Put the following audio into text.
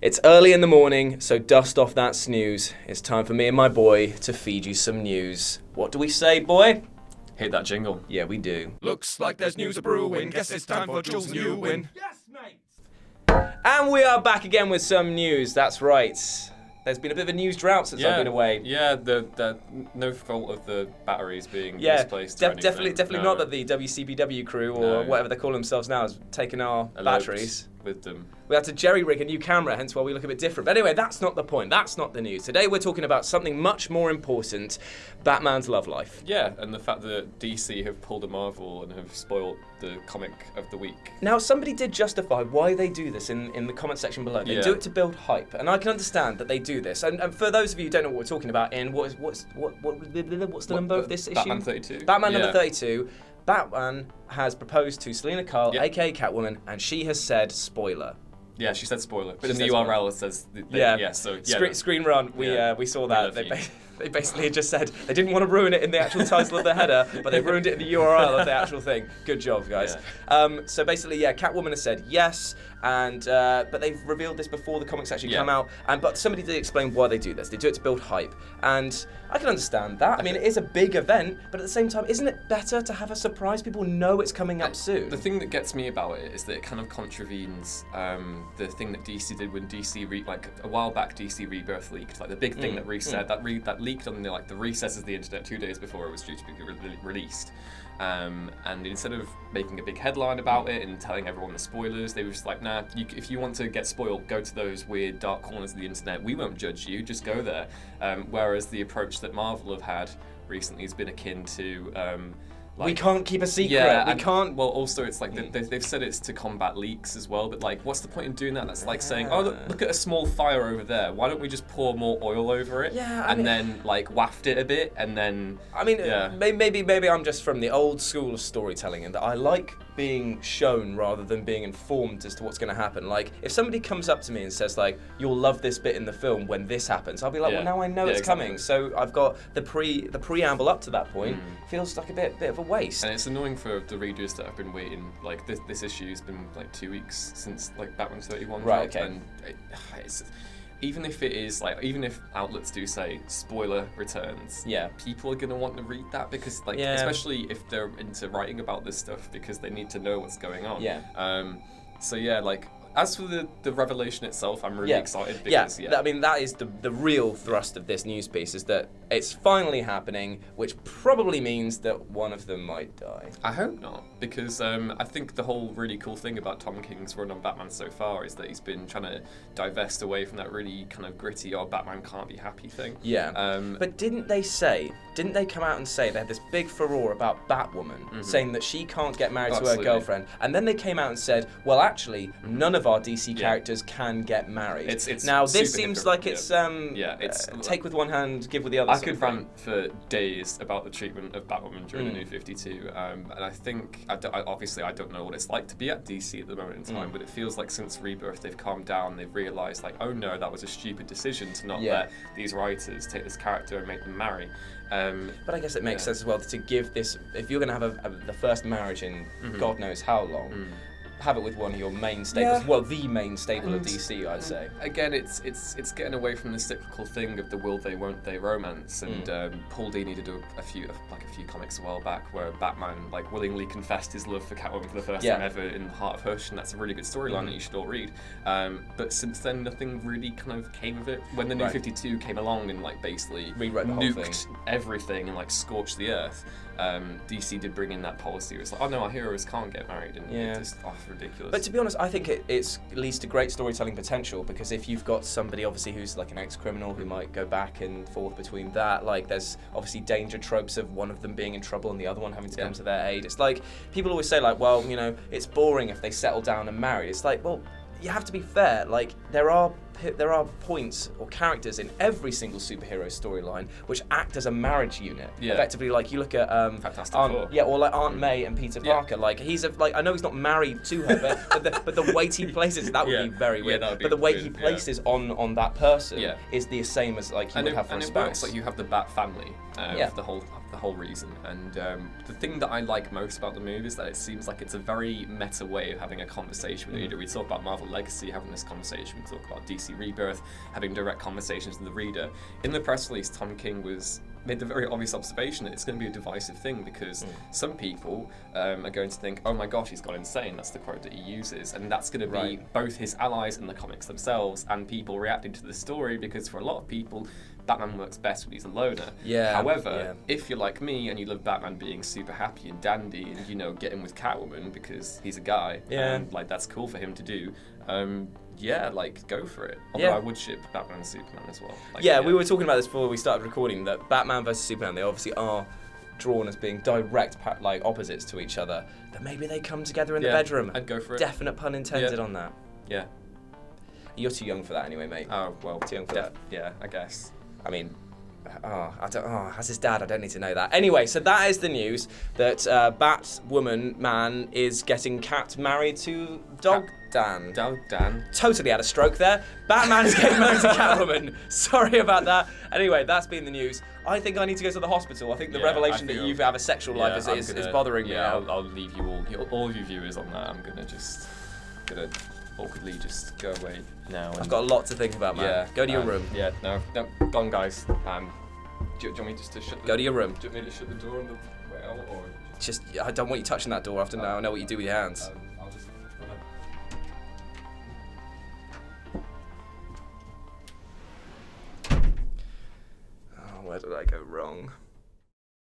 It's early in the morning, so dust off that snooze. It's time for me and my boy to feed you some news. What do we say, boy? Hit that jingle. Yeah, we do. Looks like there's news a-brewing. Guess it's time for Jules' new win. Yes, mate! And we are back again with some news. That's right. There's been a bit of a news drought since I've been away. Yeah, the no fault of the batteries being misplaced. Definitely not that the WCBW crew or whatever they call themselves now has taken our batteries with them. We had to jerry-rig a new camera, hence why we look a bit different. But anyway, that's not the point. That's not the news. Today we're talking about something much more important, Batman's love life. Yeah, and the fact that DC have pulled a Marvel and have spoiled the comic of the week. Now, somebody did justify why they do this in the comment section below. They do it to build hype, and I can understand that they do this. And for those of you who don't know what we're talking about, what's the number of this issue? Batman 32. Batman number 32. Batman has proposed to Selina Kyle, aka Catwoman, and she has said spoiler. Yeah, she said spoiler. But in the URL it says... Screen run, we saw that. They basically just said they didn't want to ruin it in the actual title of the header, but they ruined it in the URL of the actual thing. Good job, guys. Yeah. So basically, Catwoman has said yes, and but they've revealed this before the comics actually come out. But somebody did explain why they do this. They do it to build hype, and I can understand that. I mean, it is a big event, but at the same time, isn't it better to have a surprise? People know it's coming up soon. The thing that gets me about it is that it kind of contravenes the thing that DC did when a while back. DC Rebirth leaked, like the big thing that reset that leaked on the recesses of the internet 2 days before it was due to be released. And instead of making a big headline about it and telling everyone the spoilers, they were just like, nah, if you want to get spoiled, go to those weird dark corners of the internet. We won't judge you, just go there. Whereas the approach that Marvel have had recently has been akin to... we can't keep a secret. Yeah, we can't. Well, also it's like they've said it's to combat leaks as well. But like, what's the point in doing that? That's like saying, oh, look at a small fire over there. Why don't we just pour more oil over it? Yeah, then like waft it a bit, and then. I mean, maybe I'm just from the old school of storytelling, and that I like being shown rather than being informed as to what's going to happen. Like, if somebody comes up to me and says like, "You'll love this bit in the film when this happens," I'll be like, "Well, now I know it's coming." So I've got the preamble up to that point. Feels like a bit of a waste. And it's annoying for the readers that have been waiting. Like this issue's been like 2 weeks since like Batman 31 dropped, and even if outlets do say spoiler returns, people are gonna want to read that because especially if they're into writing about this stuff because they need to know what's going on. As for the revelation itself, I'm really excited because I mean, that is the real thrust of this news piece, is that it's finally happening, which probably means that one of them might die. I hope not, because I think the whole really cool thing about Tom King's run on Batman so far is that he's been trying to divest away from that really kind of gritty, Batman can't be happy thing. Yeah. But didn't they come out and say they had this big furore about Batwoman, saying that she can't get married to her girlfriend, and then they came out and said, well, actually, none of our DC characters can get married. It's now this seems like it's take with one hand, give with the other. I could rant for days about the treatment of Batwoman during the New 52, and I think I don't know what it's like to be at DC at the moment in time, but it feels like since Rebirth they've calmed down. They've realised like, oh no, that was a stupid decision to not let these writers take this character and make them marry. But I guess it makes sense as well to give this, if you're going to have the first marriage in God knows how long, have it with one of your main staples. Well, the main staple of DC, I'd say. Again, it's getting away from the cyclical thing of the will they, won't they romance. And Paul Dini did a few comics a while back where Batman willingly confessed his love for Catwoman for the first time ever in Heart of Hush, and that's a really good storyline that you should all read. But since then, nothing really kind of came of it. When the New 52 came along and basically rewrote the whole nuked everything and scorched the earth. DC did bring in that policy. It was like, oh no, our heroes can't get married, and it's ridiculous. But to be honest, I think it leads to great storytelling potential, because if you've got somebody obviously who's like an ex-criminal who might go back and forth between that, there's obviously danger tropes of one of them being in trouble and the other one having to come to their aid. It's like, people always say well, it's boring if they settle down and marry. It's like, well, you have to be fair. There are points or characters in every single superhero storyline which act as a marriage unit. Effectively, you look at Fantastic Four. or Aunt May and Peter Parker. He's I know he's not married to her, but the weight he places, that would be very weird. But the weight he places on that person is the same as you would have for a spouse. And it works. You have the Bat family, the whole the whole reason. And the thing that I like most about the movie is that it seems like it's a very meta way of having a conversation with the reader. We talk about Marvel Legacy, having this conversation. We talk about DC Rebirth, having direct conversations with the reader. In the press release, Tom King made the very obvious observation that it's going to be a divisive thing because some people are going to think, oh my gosh, he's gone insane. That's the quote that he uses. And that's going to be both his allies in the comics themselves and people reacting to the story, because for a lot of people, Batman works best when he's a loner. However, if you're like me and you love Batman being super happy and dandy and, you know, getting with Catwoman because he's a guy and, like, that's cool for him to do, like, go for it. Although I would ship Batman and Superman as well. Like, we were talking about this before we started recording, that Batman versus Superman, they obviously are drawn as being direct opposites to each other, that maybe they come together in the bedroom. I'd go for it. Definite pun intended on that. Yeah. You're too young for that anyway, mate. Oh, well. Too young for that. Yeah, I guess. I mean, as his dad, I don't need to know that. Anyway, so that is the news that Batwoman man is getting Cat married to Dog Dan. Dog Dan. Totally had a stroke there. Batman is getting married to Catwoman. Sorry about that. Anyway, that's been the news. I think I need to go to the hospital. I think the revelation that you have a sexual life is bothering me. Yeah, I'll leave you all of you viewers on that. I'm gonna awkwardly just go away now. I've got a lot to think about, man. Yeah, go to your room. Yeah, no, go on, guys. Do you want me just to shut the... Go to your room. Do you want me to shut the door on the way out, or... Just, I don't want you touching that door after now. I know what you do with your hands. I'll just... Oh, where did I go wrong?